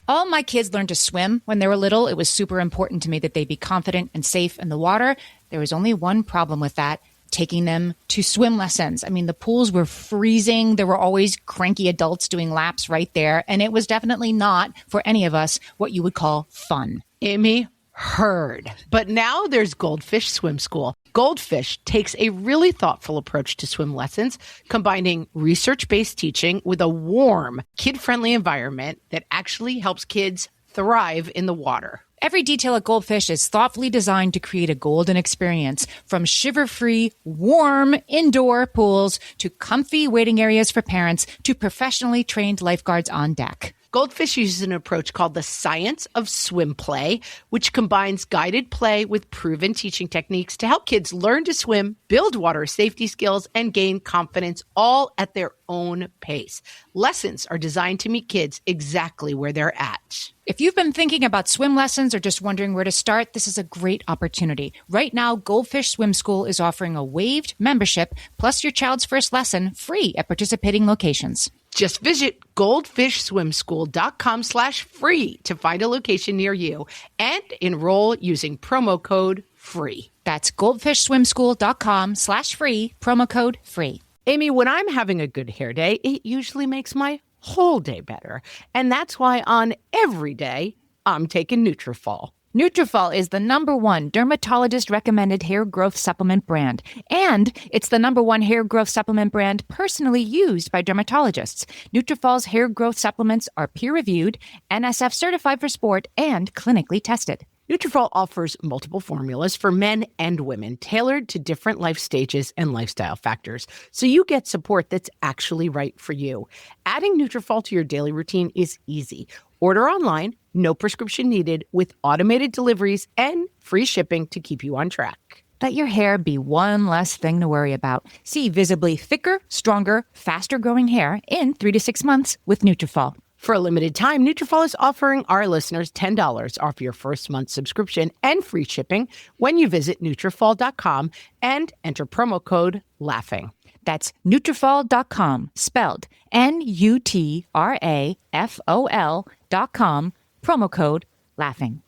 Speaker 5: All my kids learned to swim when they were little. It was super important to me that they be confident and safe in the water. There was only one problem with that: taking them to swim lessons. I mean, the pools were freezing. There were always cranky adults doing laps right there. And it was definitely not, for any of us, what you would call fun.
Speaker 3: Amy, heard. But now there's Goldfish Swim School. Goldfish takes a really thoughtful approach to swim lessons, combining research-based teaching with a warm, kid-friendly environment that actually helps kids thrive in the water.
Speaker 5: Every detail at Goldfish is thoughtfully designed to create a golden experience, from shiver-free, warm indoor pools to comfy waiting areas for parents to professionally trained lifeguards on deck.
Speaker 3: Goldfish uses an approach called the science of swim play, which combines guided play with proven teaching techniques to help kids learn to swim, build water safety skills, and gain confidence, all at their own pace. Lessons are designed to meet kids exactly where they're at.
Speaker 5: If you've been thinking about swim lessons or just wondering where to start, this is a great opportunity. Right now, Goldfish Swim School is offering a waived membership plus your child's first lesson free at participating locations.
Speaker 3: Just visit goldfishswimschool.com/free to find a location near you and enroll using promo code FREE.
Speaker 5: That's goldfishswimschool.com/free, promo code FREE.
Speaker 3: Amy, when I'm having a good hair day, it usually makes my whole day better. And that's why on every day, I'm taking Nutrafol.
Speaker 5: Nutrafol is the #1 dermatologist-recommended hair growth supplement brand. And it's the #1 hair growth supplement brand personally used by dermatologists. Nutrafol's hair growth supplements are peer-reviewed, NSF certified for sport, and clinically tested.
Speaker 3: Nutrafol offers multiple formulas for men and women tailored to different life stages and lifestyle factors, so you get support that's actually right for you. Adding Nutrafol to your daily routine is easy. Order online, no prescription needed, with automated deliveries and free shipping to keep you on track.
Speaker 5: Let your hair be one less thing to worry about. See visibly thicker, stronger, faster-growing hair in 3 to 6 months with Nutrafol.
Speaker 3: For a limited time, Nutrafol is offering our listeners $10 off your first month subscription and free shipping when you visit Nutrafol.com and enter promo code LAUGHING.
Speaker 5: That's Nutrafol.com, spelled Nutrafol.com, promo code LAUGHING.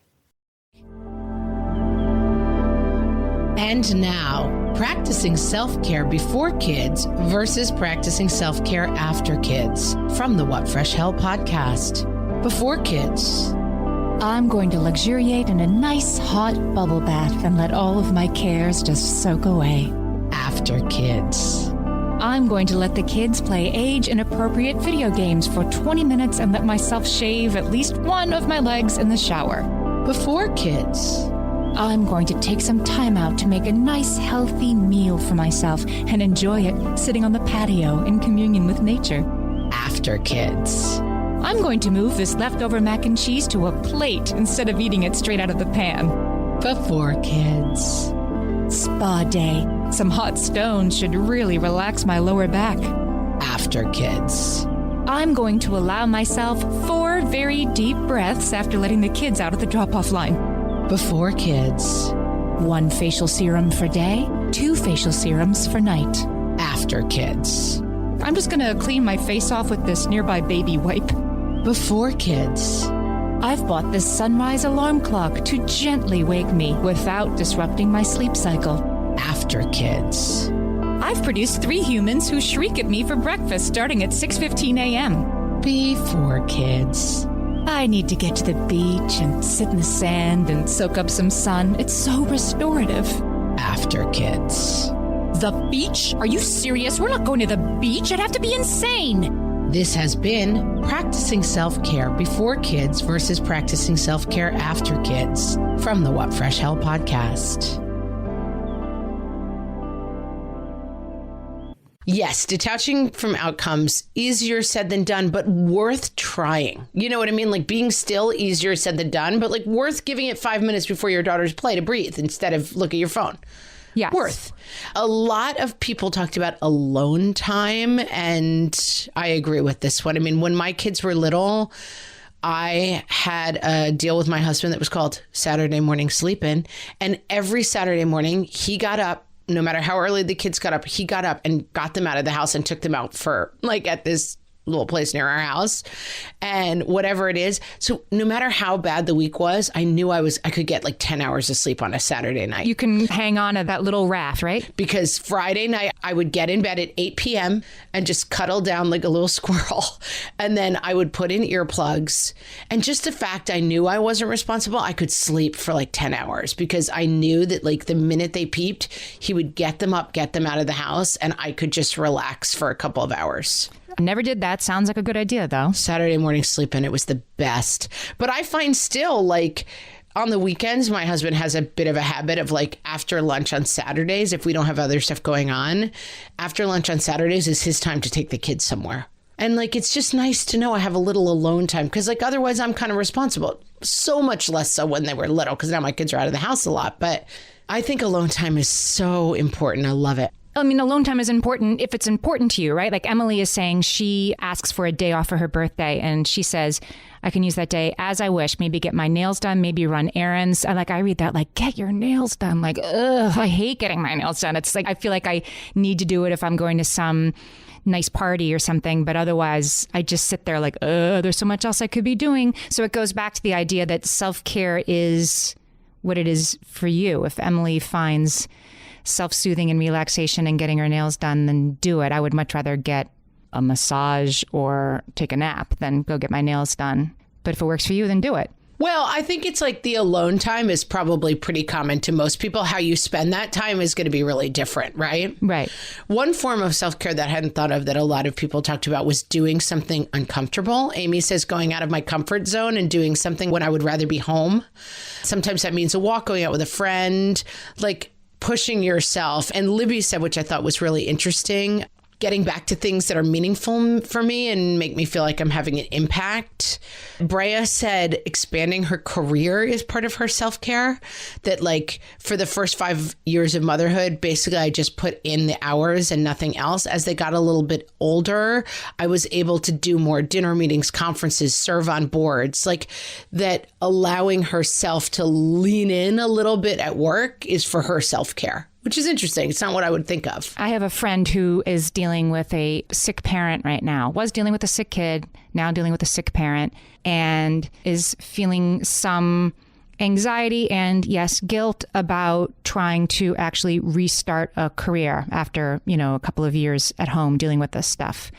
Speaker 1: And now, practicing self-care before kids versus practicing self-care after kids from the What Fresh Hell podcast. Before kids.
Speaker 2: I'm going to luxuriate in a nice hot bubble bath and let all of my cares just soak away.
Speaker 1: After kids.
Speaker 2: I'm going to let the kids play age-inappropriate video games for 20 minutes and let myself shave at least one of my legs in the shower.
Speaker 1: Before kids.
Speaker 2: I'm going to take some time out to make a nice, healthy meal for myself and enjoy it sitting on the patio in communion with nature.
Speaker 1: After kids.
Speaker 2: I'm going to move this leftover mac and cheese to a plate instead of eating it straight out of the pan.
Speaker 1: Before kids.
Speaker 2: Spa day. Some hot stones should really relax my lower back.
Speaker 1: After kids.
Speaker 2: I'm going to allow myself 4 very deep breaths after letting the kids out at the drop-off line.
Speaker 1: Before kids.
Speaker 2: 1 facial serum for day, 2 facial serums for night.
Speaker 1: After kids.
Speaker 2: I'm just going to clean my face off with this nearby baby wipe.
Speaker 1: Before kids.
Speaker 2: I've bought this sunrise alarm clock to gently wake me without disrupting my sleep cycle.
Speaker 1: After kids.
Speaker 2: I've produced 3 humans who shriek at me for breakfast starting at 6:15 a.m.
Speaker 1: Before kids.
Speaker 2: I need to get to the beach and sit in the sand and soak up some sun. It's so restorative.
Speaker 1: After kids.
Speaker 2: The beach? Are you serious? We're not going to the beach. I'd have to be insane.
Speaker 1: This has been Practicing Self-Care Before Kids versus Practicing Self-Care After Kids from the What Fresh Hell podcast. Yes, detaching from outcomes, easier said than done, but worth trying. You know what I mean? Like being still, easier said than done, but like worth giving it 5 minutes before your daughter's play to breathe instead of look at your phone.
Speaker 2: Yes.
Speaker 1: Worth. A lot of people talked about alone time, and I agree with this one. I mean, when my kids were little, I had a deal with my husband that was called Saturday morning sleep-in, and every Saturday morning he got up. No matter how early the kids got up, he got up and got them out of the house and took them out for like at this little place near our house and whatever it is. So no matter how bad the week was, I knew I could get like 10 hours of sleep on a Saturday night.
Speaker 2: You can hang on to that little raft, right?
Speaker 1: Because Friday night I would get in bed at 8 p.m. and just cuddle down like a little squirrel. And then I would put in earplugs. And just the fact I knew I wasn't responsible, I could sleep for like 10 hours because I knew that like the minute they peeped, he would get them up, get them out of the house, and I could just relax for a couple of hours.
Speaker 2: Never did that. Sounds like a good idea, though.
Speaker 1: Saturday morning sleep-in, it was the best. But I find still, like, on the weekends, my husband has a bit of a habit of, like, after lunch on Saturdays, if we don't have other stuff going on, after lunch on Saturdays is his time to take the kids somewhere. And, like, it's just nice to know I have a little alone time because, like, otherwise I'm kind of responsible. So much less so when they were little because now my kids are out of the house a lot. But I think alone time is so important. I love it.
Speaker 2: I mean, alone time is important if it's important to you, right? Like Emily is saying she asks for a day off for her birthday and she says, I can use that day as I wish, maybe get my nails done, maybe run errands. I read that like, get your nails done. Like, ugh, I hate getting my nails done. It's like, I feel like I need to do it if I'm going to some nice party or something, but otherwise I just sit there like, there's so much else I could be doing. So it goes back to the idea that self-care is what it is for you. If Emily finds self-soothing and relaxation and getting her nails done, then do it. I would much rather get a massage or take a nap than go get my nails done. But if it works for you, then do it.
Speaker 1: Well, I think it's like the alone time is probably pretty common to most people. How you spend that time is going to be really different, right?
Speaker 2: Right.
Speaker 1: One form of self-care that I hadn't thought of that a lot of people talked about was doing something uncomfortable. Amy says going out of my comfort zone and doing something when I would rather be home. Sometimes that means a walk, going out with a friend, like pushing yourself. And Libby said, which I thought was really interesting, getting back to things that are meaningful for me and make me feel like I'm having an impact. Brea said expanding her career is part of her self-care, that like for the first 5 years of motherhood, basically I just put in the hours and nothing else. As they got a little bit older, I was able to do more dinner meetings, conferences, serve on boards, like that. Allowing herself to lean in a little bit at work is for her self-care, which is interesting. It's not what I would think of.
Speaker 2: I have a friend who is dealing with a sick parent right now, was dealing with a sick kid, now dealing with a sick parent, and is feeling some anxiety and, yes, guilt about trying to actually restart a career after, a couple of years at home dealing with this stuff.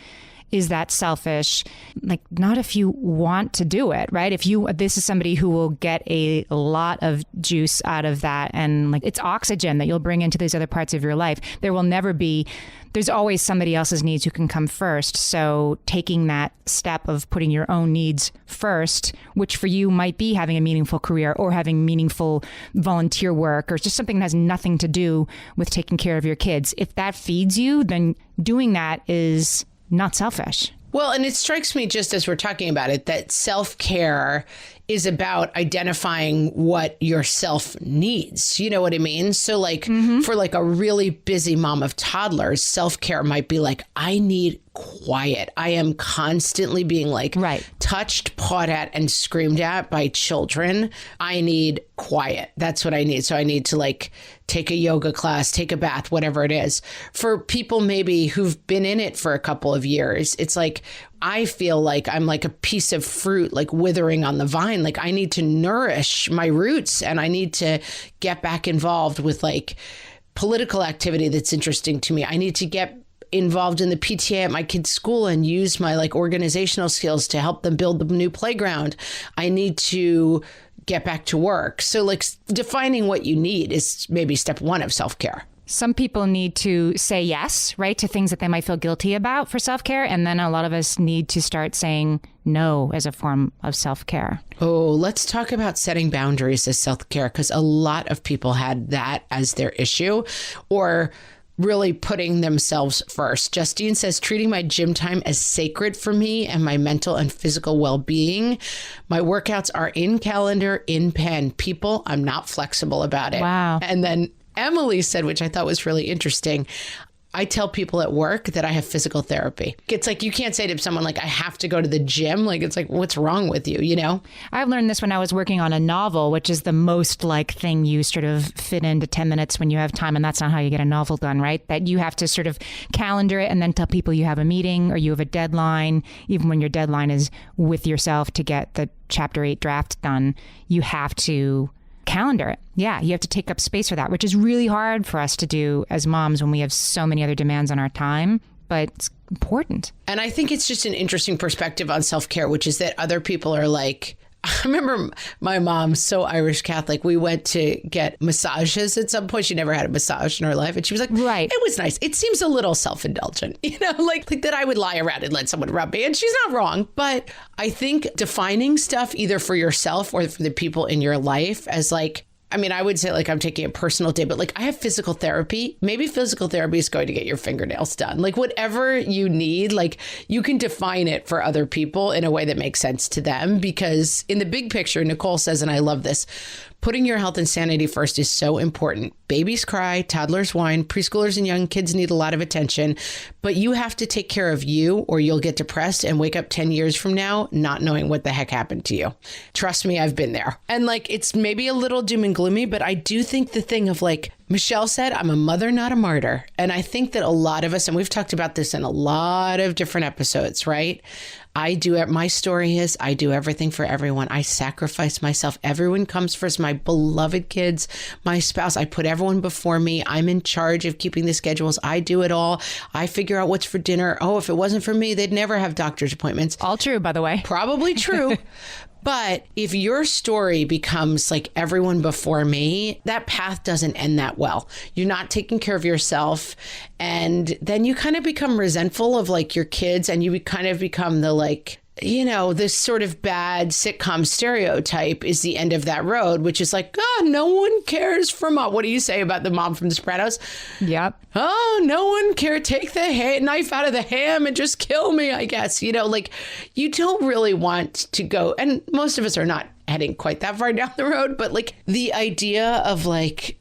Speaker 2: Is that selfish? Like, not if you want to do it, right? This is somebody who will get a lot of juice out of that. And like, it's oxygen that you'll bring into these other parts of your life. There's always somebody else's needs who can come first. So taking that step of putting your own needs first, which for you might be having a meaningful career or having meaningful volunteer work or just something that has nothing to do with taking care of your kids. If that feeds you, then doing that is not selfish.
Speaker 1: Well, and it strikes me just as we're talking about it, that self-care is about identifying what yourself needs. You know what I mean? So like for like a really busy mom of toddlers, self-care might be like, I need quiet. I am constantly being like touched, pawed at, and screamed at by children. I need quiet. That's what I need. So I need to like take a yoga class, take a bath, whatever it is. For people maybe who've been in it for a couple of years, it's like, I feel like I'm like a piece of fruit, like withering on the vine. Like I need to nourish my roots and I need to get back involved with like political activity that's interesting to me. I need to get involved in the PTA at my kids' school and use my like organizational skills to help them build the new playground. I need to get back to work. So like defining what you need is maybe step one of self-care.
Speaker 2: Some people need to say yes, right, to things that they might feel guilty about for self-care. And then a lot of us need to start saying no as a form of self-care.
Speaker 1: Oh, let's talk about setting boundaries as self-care, because a lot of people had that as their issue, or really putting themselves first. Justine says, treating my gym time as sacred for me and my mental and physical well-being. My workouts are in calendar, in pen. People, I'm not flexible about it.
Speaker 2: Wow.
Speaker 1: And then Emily said, which I thought was really interesting, I tell people at work that I have physical therapy. It's like, you can't say to someone like, I have to go to the gym. Like, it's like, what's wrong with you? You know?
Speaker 2: I've learned this when I was working on a novel, which is the most like thing you sort of fit into 10 minutes when you have time. And that's not how you get a novel done, right? That you have to sort of calendar it and then tell people you have a meeting or you have a deadline. Even when your deadline is with yourself to get the chapter 8 draft done, you have to calendar it. Yeah, you have to take up space for that, which is really hard for us to do as moms when we have so many other demands on our time, but it's important.
Speaker 1: And I think it's just an interesting perspective on self-care, which is that other people are like, I remember my mom, so Irish Catholic, we went to get massages at some point. She never had a massage in her life. And she was like,
Speaker 2: right,
Speaker 1: it was nice. It seems a little self-indulgent, you know, like that I would lie around and let someone rub me. And she's not wrong. But I think defining stuff either for yourself or for the people in your life as like, I mean, I would say like I'm taking a personal day, but like I have physical therapy. Maybe physical therapy is going to get your fingernails done. Like whatever you need, like you can define it for other people in a way that makes sense to them. Because in the big picture, Nicole says, and I love this, putting your health and sanity first is so important. Babies cry, toddlers whine, preschoolers and young kids need a lot of attention, but you have to take care of you or you'll get depressed and wake up 10 years from now not knowing what the heck happened to you. Trust me, I've been there. And like, it's maybe a little doom and gloomy, but I do think the thing of like Michelle said, I'm a mother, not a martyr. And I think that a lot of us, and we've talked about this in a lot of different episodes, right? My story is I do everything for everyone. I sacrifice myself. Everyone comes first. My beloved kids, my spouse, I put everyone before me. I'm in charge of keeping the schedules. I do it all. I figure out what's for dinner. Oh, if it wasn't for me, they'd never have doctor's appointments.
Speaker 2: All true, by the way.
Speaker 1: Probably true. But if your story becomes like everyone before me, that path doesn't end that well. You're not taking care of yourself. And then you kind of become resentful of like your kids, and you kind of become the like, you know, this sort of bad sitcom stereotype is the end of that road, which is like, oh, no one cares for mom. What do you say about the mom from The Sopranos?
Speaker 2: Yep.
Speaker 1: Oh, no one cares. Take the knife out of the ham and just kill me, I guess. You know, like you don't really want to go. And most of us are not heading quite that far down the road. But like the idea of like,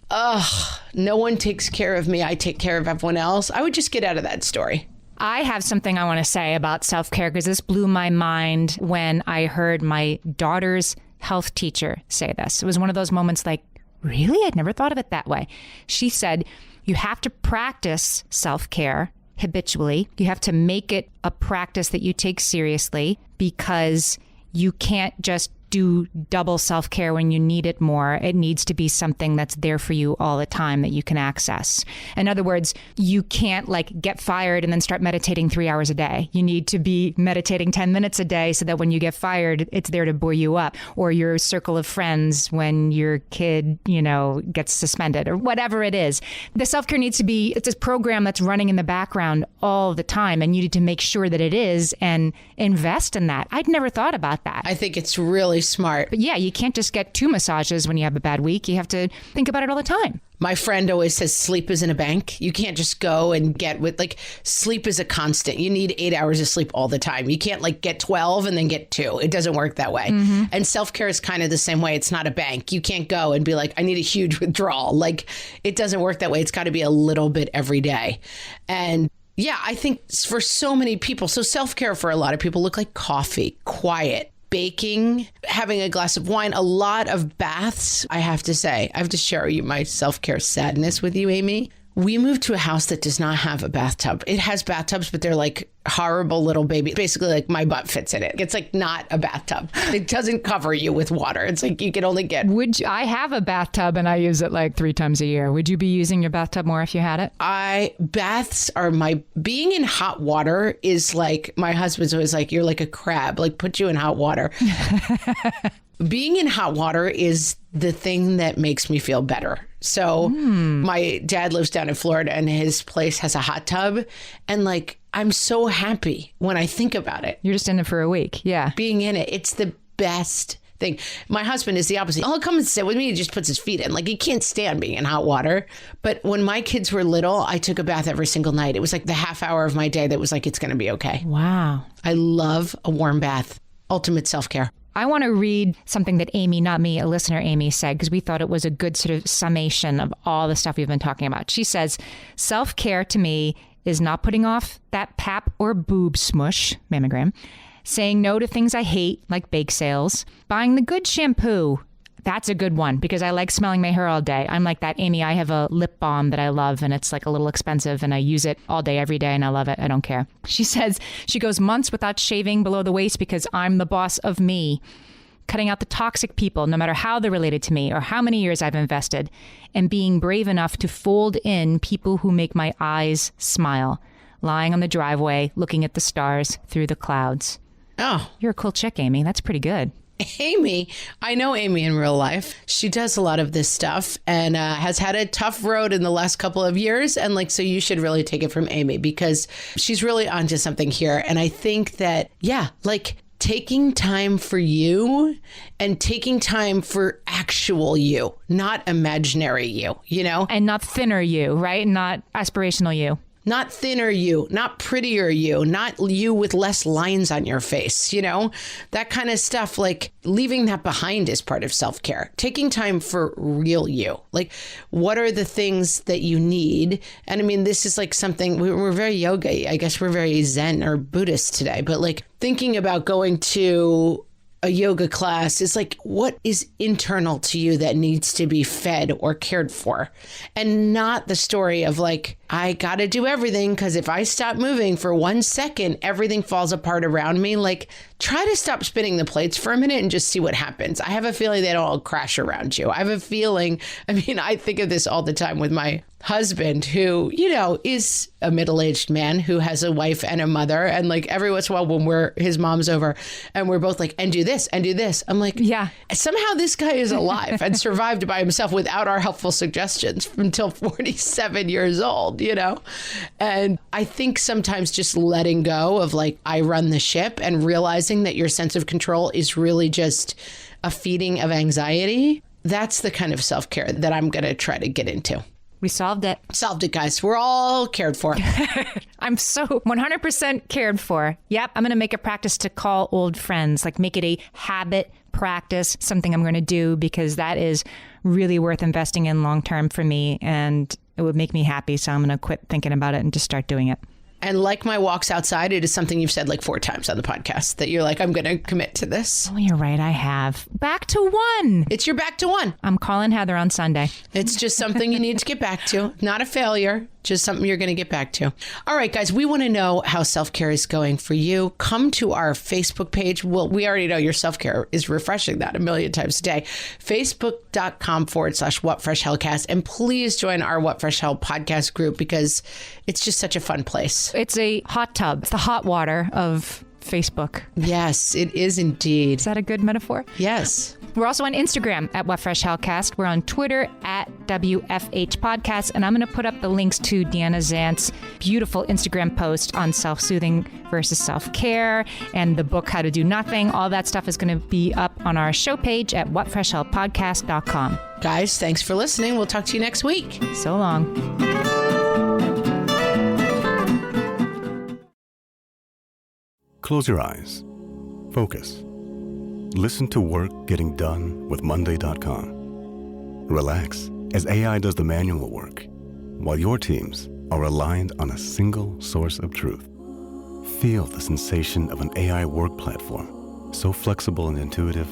Speaker 1: no one takes care of me. I take care of everyone else. I would just get out of that story.
Speaker 2: I have something I want to say about self-care because this blew my mind when I heard my daughter's health teacher say this. It was one of those moments like, really? I'd never thought of it that way. She said, you have to practice self-care habitually. You have to make it a practice that you take seriously because you can't just do double self-care when you need it more. It needs to be something that's there for you all the time that you can access. In other words, you can't like get fired and then start meditating 3 hours a day. You need to be meditating 10 minutes a day so that when you get fired, it's there to buoy you up. Or your circle of friends when your kid, you know, gets suspended or whatever it is. The self-care needs to be, it's a program that's running in the background all the time, and you need to make sure that it is and invest in that. I'd never thought about that.
Speaker 1: I think it's really smart.
Speaker 2: But yeah, you can't just get 2 massages when you have a bad week. You have to think about it all the time.
Speaker 1: My friend always says sleep isn't a bank. You can't just go and get with like sleep is a constant. You need 8 hours of sleep all the time. You can't like get 12 and then get 2. It doesn't work that way. Mm-hmm. And self-care is kind of the same way. It's not a bank. You can't go and be like, I need a huge withdrawal. Like it doesn't work that way. It's got to be a little bit every day. And yeah, I think for so many people, so self-care for a lot of people look like coffee, quiet, baking, having a glass of wine, a lot of baths. I have to say, I have to share you my self-care sadness with you, Amy. We moved to a house that does not have a bathtub. It has bathtubs, but they're like horrible little baby. Basically, like my butt fits in it. It's like not a bathtub. It doesn't cover you with water. It's like you can only get...
Speaker 2: I have a bathtub and I use it like 3 times a year. Would you be using your bathtub more if you had it?
Speaker 1: Baths are being in hot water is like, my husband's always like, you're like a crab, like put you in hot water. Being in hot water is the thing that makes me feel better. So my dad lives down in Florida and his place has a hot tub. And like, I'm so happy when I think about it.
Speaker 2: You're just in it for a week. Yeah.
Speaker 1: Being in it. It's the best thing. My husband is the opposite. He'll come and sit with me. He just puts his feet in. Like he can't stand being in hot water. But when my kids were little, I took a bath every single night. It was like the half hour of my day that was like, it's going to be okay.
Speaker 2: Wow.
Speaker 1: I love a warm bath. Ultimate self-care.
Speaker 2: I want to read something that Amy, not me, a listener Amy said, because we thought it was a good sort of summation of all the stuff we've been talking about. She says, self-care to me is not putting off that pap or boob smush, mammogram, saying no to things I hate, like bake sales, buying the good shampoo. That's a good one because I like smelling my hair all day. I'm like that, Amy. I have a lip balm that I love and it's like a little expensive and I use it all day, every day and I love it. I don't care. She says she goes months without shaving below the waist because I'm the boss of me. Cutting out the toxic people, no matter how they're related to me or how many years I've invested, and being brave enough to fold in people who make my eyes smile, lying on the driveway, looking at the stars through the clouds.
Speaker 1: Oh,
Speaker 2: you're a cool chick, Amy. That's pretty good.
Speaker 1: Amy, I know Amy in real life. She does a lot of this stuff and has had a tough road in the last couple of years. And like, so you should really take it from Amy because she's really onto something here. And I think that, yeah, like taking time for you and taking time for actual you, not imaginary you know?
Speaker 2: And not thinner you, right? Not aspirational you.
Speaker 1: Not thinner you, not prettier you, not you with less lines on your face, you know, that kind of stuff. Like leaving that behind is part of self-care. Taking time for real you. Like, what are the things that you need? And I mean, this is like something we're very yoga. I guess we're very Zen or Buddhist today, but like thinking about going to a yoga class. It's like, what is internal to you that needs to be fed or cared for? And not the story of like, I got to do everything because if I stop moving for 1 second, everything falls apart around me. Like, try to stop spinning the plates for a minute and just see what happens. I have a feeling they don't all crash around you. I have a feeling, I think of this all the time with my husband, who, is a middle-aged man who has a wife and a mother. And like every once in a while when his mom's over and we're both like, and do this and do this. I'm like, yeah, somehow this guy is alive and survived by himself without our helpful suggestions until 47 years old, And I think sometimes just letting go of like, I run the ship and realizing that your sense of control is really just a feeding of anxiety. That's the kind of self-care that I'm going to try to get into.
Speaker 2: We solved it.
Speaker 1: Solved it, guys. We're all cared for.
Speaker 2: I'm so 100% cared for. Yep. I'm going to make a practice to call old friends, like make it a habit practice, something I'm going to do because that is really worth investing in long term for me. And it would make me happy. So I'm going to quit thinking about it and just start doing it.
Speaker 1: And like my walks outside, it is something you've said like 4 times on the podcast that you're like, I'm going to commit to this.
Speaker 2: Oh, you're right. I have. Back to 1.
Speaker 1: It's your back to 1.
Speaker 2: I'm calling Heather on Sunday.
Speaker 1: It's just something you need to get back to. Not a failure. Just something you're going to get back to. All right, guys, we want to know how self-care is going for you. Come to our Facebook page. Well, we already know your self-care is refreshing that a million times a day. Facebook.com/WhatFreshHellcast. And please join our What Fresh Hell podcast group because it's just such a fun place.
Speaker 2: It's a hot tub. It's the hot water of Facebook.
Speaker 1: Yes, it is indeed.
Speaker 2: Is that a good metaphor?
Speaker 1: Yes.
Speaker 2: We're also on Instagram at What Fresh Hellcast. We're on Twitter at WFH Podcast. And I'm going to put up the links to Deanna Zant's beautiful Instagram post on self-soothing versus self-care and the book, How to Do Nothing. All that stuff is going to be up on our show page at whatfreshhellpodcast.com.
Speaker 1: Guys, thanks for listening. We'll talk to you next week.
Speaker 2: So long.
Speaker 6: Close your eyes. Focus. Listen to work getting done with Monday.com. Relax as AI does the manual work, while your teams are aligned on a single source of truth. Feel the sensation of an AI work platform, so flexible and intuitive,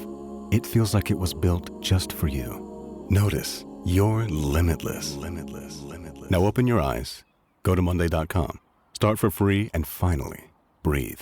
Speaker 6: it feels like it was built just for you. Notice you're limitless. Now open your eyes, go to Monday.com, start for free, and finally, breathe.